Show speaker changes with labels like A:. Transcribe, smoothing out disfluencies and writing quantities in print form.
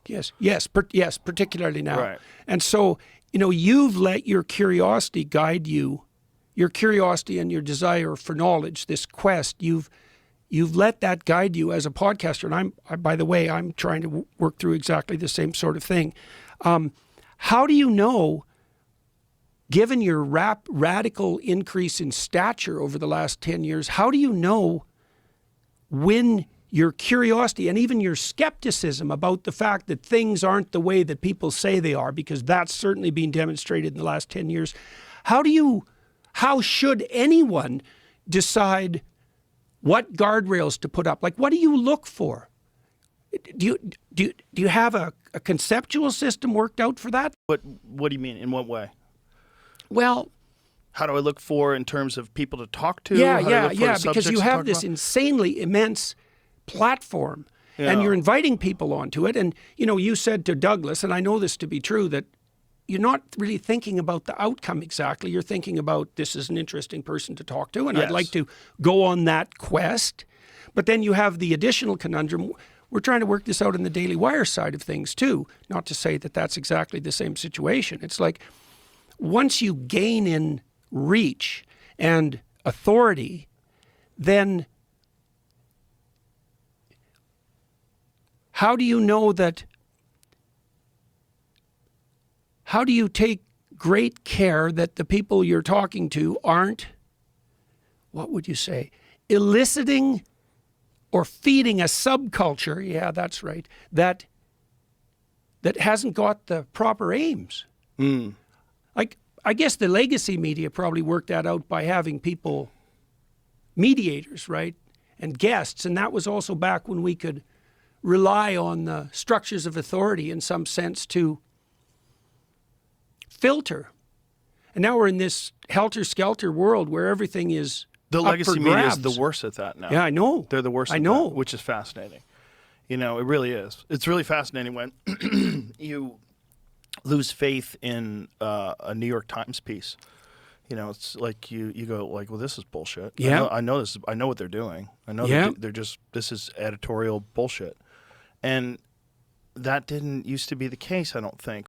A: Yes, particularly now.
B: Right.
A: And so, you've let your curiosity guide you, your curiosity and your desire for knowledge, this quest, you've let that guide you as a podcaster. And by the way, I'm trying to work through exactly the same sort of thing. How do you know, given your radical increase in stature over the last 10 years, how do you know when your curiosity and even your skepticism about the fact that things aren't the way that people say they are, because that's certainly been demonstrated in the last 10 years, how should anyone decide what guardrails to put up? Like, what do you look for? Do you have a conceptual system worked out for that?
B: What do you mean? In what way?
A: Well,
B: how do I look for in terms of people to talk to?
A: Yeah, because you have this insanely immense platform and you're inviting people onto it. And, you said to Douglas, and I know this to be true, that you're not really thinking about the outcome exactly. You're thinking about, this is an interesting person to talk to, and I'd like to go on that quest. But then you have the additional conundrum. We're trying to work this out in the Daily Wire side of things too. Not to say that that's exactly the same situation. It's like, once you gain in reach and authority, then how do you know that? How do you take great care that the people you're talking to aren't, what would you say, eliciting or feeding a subculture, yeah, that's right, that hasn't got the proper aims? Like, I guess the legacy media probably worked that out by having people, mediators, right, and guests, and that was also back when we could rely on the structures of authority in some sense to filter. And now we're in this helter-skelter world where everything is
B: the
A: up
B: legacy
A: for
B: media
A: grabs.
B: is the worst at that now.
A: Yeah, I know.
B: They're the worst.
A: I know,
B: which is fascinating. It really is. It's really fascinating when you lose faith in a New York Times piece. It's like you go like, well, this is bullshit.
A: Yeah,
B: I know this. I know what they're doing. I know they're just, this is editorial bullshit, and that didn't used to be the case. I don't think.